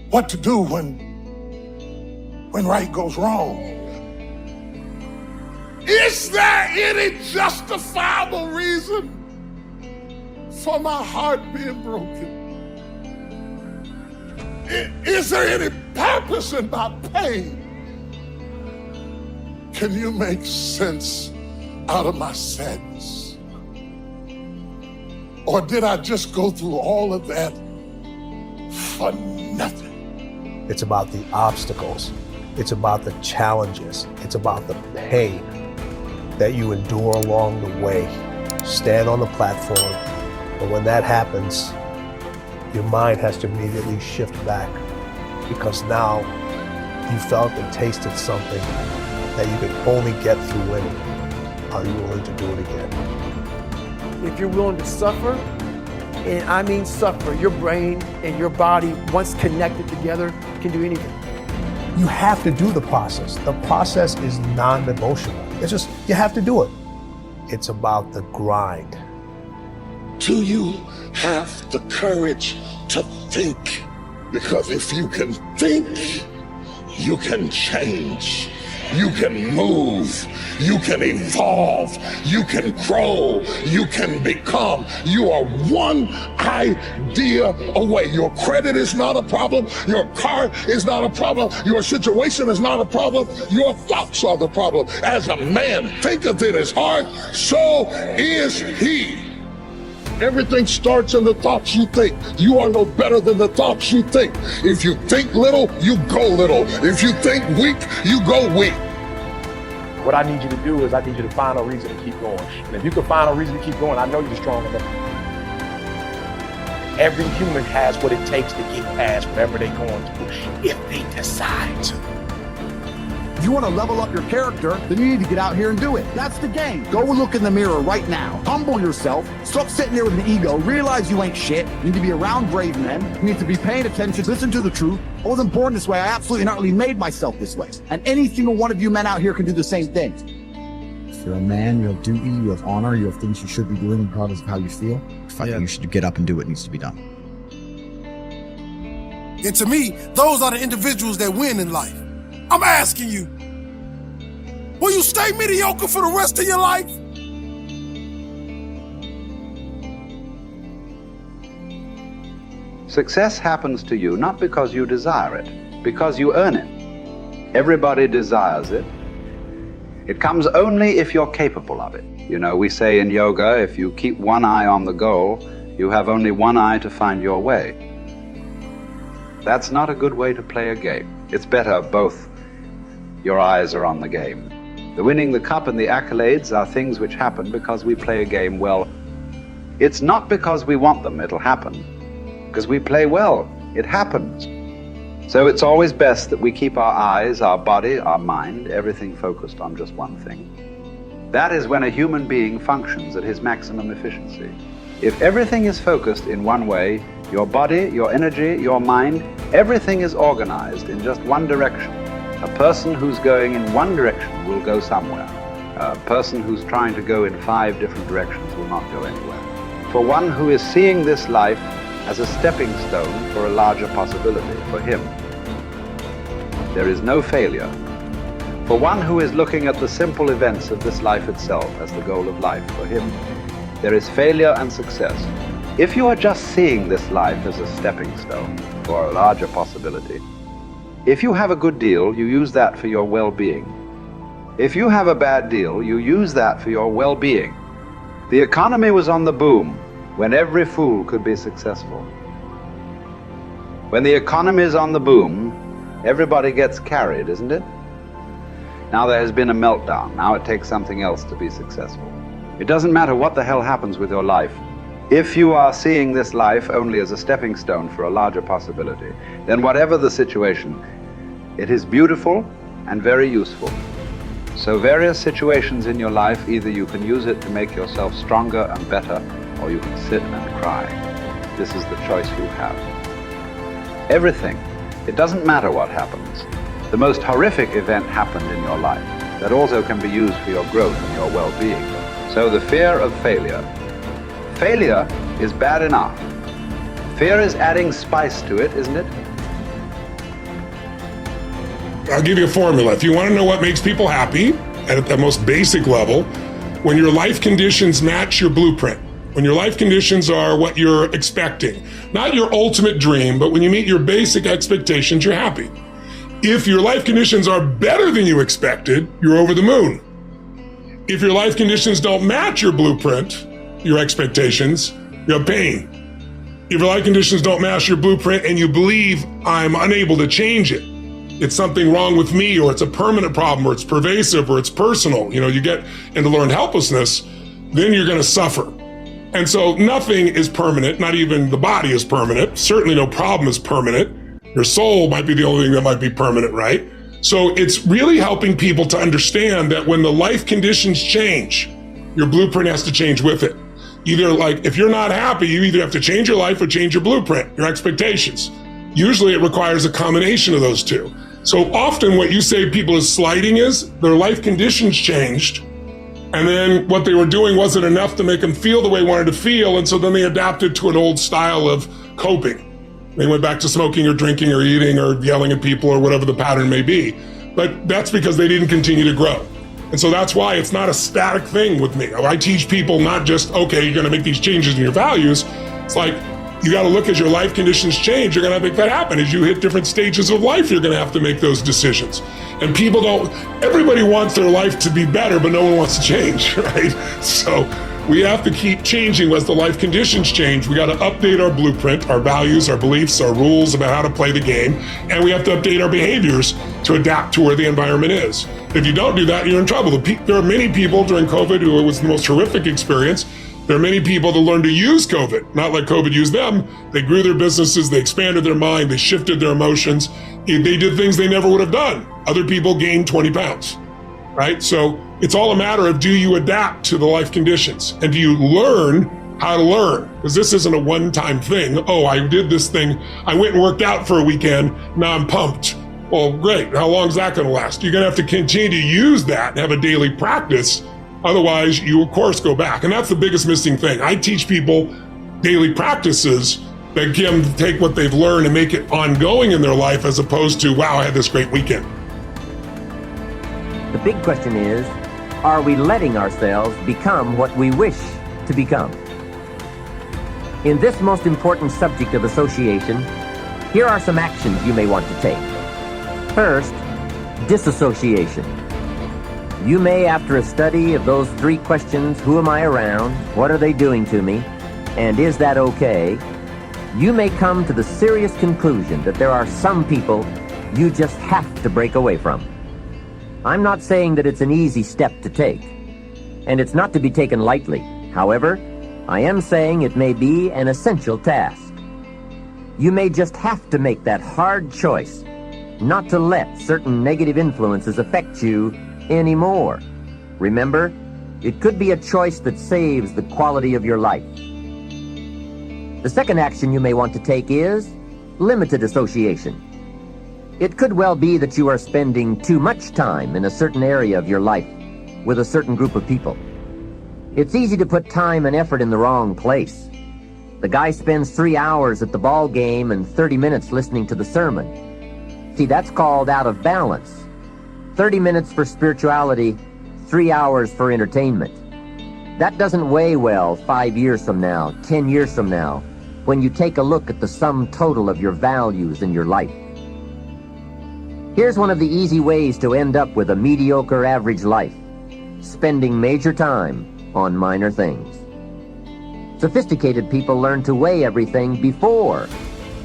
what to do when right goes wrong. Is there any justifiable reason for my heart being broken? Is there any purpose in my pain? Can you make sense out of my sadness? Or did I just go through all of that for nothing? It's about the obstacles. It's about the challenges. It's about the pain that you endure along the way. Stand on the platform, but when that happens, your mind has to immediately shift back, because now you felt and tasted something that you can only get through winning. Are you willing to do it again? If you're willing to suffer, and I mean suffer, your brain and your body, once connected together, can do anything. You have to do the process. The process is non-negotiable. It's just, you have to do it. It's about the grind. Do you have the courage to think? Because if you can think, you can change. You can move, you can evolve, you can grow, you can become. You are one idea away. Your credit is not a problem. Your car is not a problem. Your situation is not a problem. Your thoughts are the problem. As a man thinketh in his heart, so is he. Everything starts in the thoughts you think. You are no better than the thoughts you think. If you think little, you go little. If you think weak, you go weak. What I need you to do is I need you to find a reason to keep going. And if you can find a reason to keep going, I know you're strong enough. Every human has what it takes to get past whatever they're going through, if they decide to. If you want to level up your character, then you need to get out here and do it. That's the game. Go look in the mirror right now. Humble yourself. Stop sitting there with an ego. Realize you ain't shit. You need to be around brave men. You need to be paying attention. Listen to the truth. I wasn't born this way. I absolutely not really made myself this way. And any single one of you men out here can do the same thing. If you're a man, you have duty, you have honor, you have things you should be doing regardless of how you feel. You should get up and do what needs to be done. And to me, those are the individuals that win in life. I'm asking you, will you stay mediocre for the rest of your life? Success happens to you not because you desire it, because you earn it. Everybody desires it. It comes only if you're capable of it. You know, we say in yoga, if you keep one eye on the goal, you have only one eye to find your way. That's not a good way to play a game. It's better both your eyes are on the game. The winning the cup and the accolades are things which happen because we play a game well. It's not because we want them, it'll happen. Because we play well, it happens. So it's always best that we keep our eyes, our body, our mind, everything focused on just one thing. That is when a human being functions at his maximum efficiency. If everything is focused in one way, your body, your energy, your mind, everything is organized in just one direction. A person who's going in one direction will go somewhere. A person who's trying to go in 5 different directions will not go anywhere. For one who is seeing this life as a stepping stone for a larger possibility, for him, there is no failure. For one who is looking at the simple events of this life itself as the goal of life, for him, there is failure and success. If you are just seeing this life as a stepping stone for a larger possibility, if you have a good deal, you use that for your well-being. If you have a bad deal, you use that for your well-being. The economy was on the boom when every fool could be successful. When the economy is on the boom, everybody gets carried, isn't it? Now there has been a meltdown. Now it takes something else to be successful. It doesn't matter what the hell happens with your life. If you are seeing this life only as a stepping stone for a larger possibility, then whatever the situation, it is beautiful and very useful. So various situations in your life, either you can use it to make yourself stronger and better, or you can sit and cry. This is the choice you have. Everything. It doesn't matter what happens. The most horrific event happened in your life that also can be used for your growth and your well-being. So the fear of failure. Failure is bad enough. Fear is adding spice to it, isn't it? I'll give you a formula. If you want to know what makes people happy at the most basic level, when your life conditions match your blueprint, when your life conditions are what you're expecting, not your ultimate dream, but when you meet your basic expectations, you're happy. If your life conditions are better than you expected, you're over the moon. If your life conditions don't match your blueprint, your expectations, you have pain. If your life conditions don't match your blueprint and you believe I'm unable to change it, it's something wrong with me, or it's a permanent problem, or it's pervasive, or it's personal, you get into learned helplessness, then you're going to suffer. And so nothing is permanent, not even the body is permanent. Certainly no problem is permanent. Your soul might be the only thing that might be permanent, right? So it's really helping people to understand that when the life conditions change, your blueprint has to change with it. Either if you're not happy, you either have to change your life or change your blueprint, your expectations. Usually it requires a combination of those two. So often what you say people is slighting is their life conditions changed, and then what they were doing wasn't enough to make them feel the way they wanted to feel, and so then they adapted to an old style of coping. They went back to smoking or drinking or eating or yelling at people or whatever the pattern may be. But that's because they didn't continue to grow. And so that's why it's not a static thing with me. I teach people not just, okay, you're gonna make these changes in your values. It's like, you gotta look as your life conditions change, you're gonna make that happen. As you hit different stages of life, you're gonna have to make those decisions. And people everybody wants their life to be better, but no one wants to change, right? So we have to keep changing as the life conditions change. We gotta update our blueprint, our values, our beliefs, our rules about how to play the game, and we have to update our behaviors to adapt to where the environment is. If you don't do that, you're in trouble. There are many people during COVID who it was the most horrific experience. There are many people that learned to use COVID, not let COVID use them. They grew their businesses, they expanded their mind, they shifted their emotions. They did things they never would have done. Other people gained 20 pounds, right? So it's all a matter of, do you adapt to the life conditions? And do you learn how to learn? Because this isn't a one-time thing. Oh, I did this thing. I went and worked out for a weekend. Now I'm pumped. Well, great. How long is that going to last? You're going to have to continue to use that and have a daily practice. Otherwise, you, of course, go back. And that's the biggest missing thing. I teach people daily practices that get them to take what they've learned and make it ongoing in their life, as opposed to, wow, I had this great weekend. The big question is, are we letting ourselves become what we wish to become? In this most important subject of association, here are some actions you may want to take. First, disassociation. You may, after a study of those 3 questions, who am I around, what are they doing to me, and is that okay, you may come to the serious conclusion that there are some people you just have to break away from. I'm not saying that it's an easy step to take, and it's not to be taken lightly. However, I am saying it may be an essential task. You may just have to make that hard choice not to let certain negative influences affect you anymore. Remember, it could be a choice that saves the quality of your life. The second action you may want to take is limited association. It could well be that you are spending too much time in a certain area of your life with a certain group of people. It's easy to put time and effort in the wrong place. The guy spends 3 hours at the ball game and 30 minutes listening to the sermon. See, that's called out of balance. 30 minutes for spirituality, 3 hours for entertainment. That doesn't weigh well 5 years from now, 10 years from now, when you take a look at the sum total of your values in your life. Here's one of the easy ways to end up with a mediocre average life: spending major time on minor things. Sophisticated people learn to weigh everything before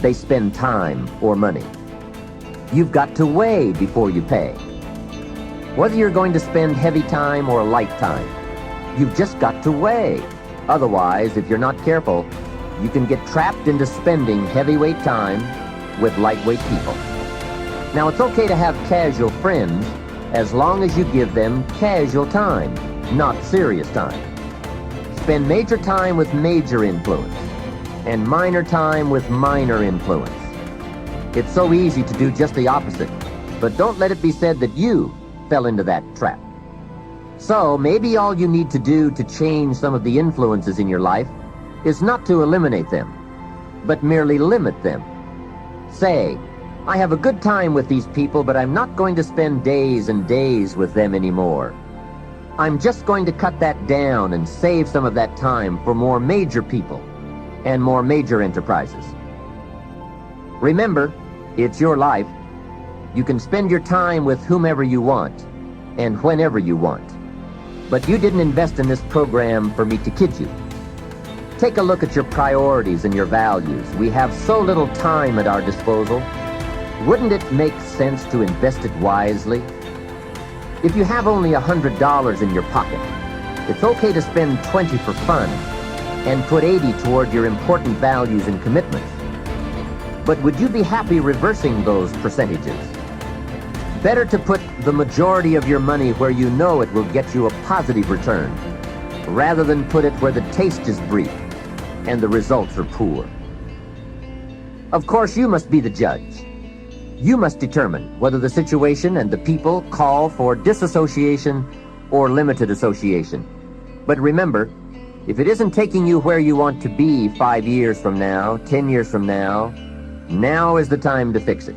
they spend time or money. You've got to weigh before you pay. Whether you're going to spend heavy time or light time, you've just got to weigh. Otherwise, if you're not careful, you can get trapped into spending heavyweight time with lightweight people. Now, it's okay to have casual friends as long as you give them casual time, not serious time. Spend major time with major influence and minor time with minor influence. It's so easy to do just the opposite, but don't let it be said that you fell into that trap. So maybe all you need to do to change some of the influences in your life is not to eliminate them, but merely limit them. Say, I have a good time with these people, but I'm not going to spend days and days with them anymore. I'm just going to cut that down and save some of that time for more major people and more major enterprises. Remember, it's your life. You can spend your time with whomever you want and whenever you want. But you didn't invest in this program for me to kid you. Take a look at your priorities and your values. We have so little time at our disposal. Wouldn't it make sense to invest it wisely? If you have only $100 in your pocket, it's okay to spend 20 for fun and put 80 toward your important values and commitments. But would you be happy reversing those percentages? Better to put the majority of your money where you know it will get you a positive return, rather than put it where the taste is brief and the results are poor. Of course, you must be the judge. You must determine whether the situation and the people call for disassociation or limited association. But remember, if it isn't taking you where you want to be 5 years from now, 10 years from now, now is the time to fix it.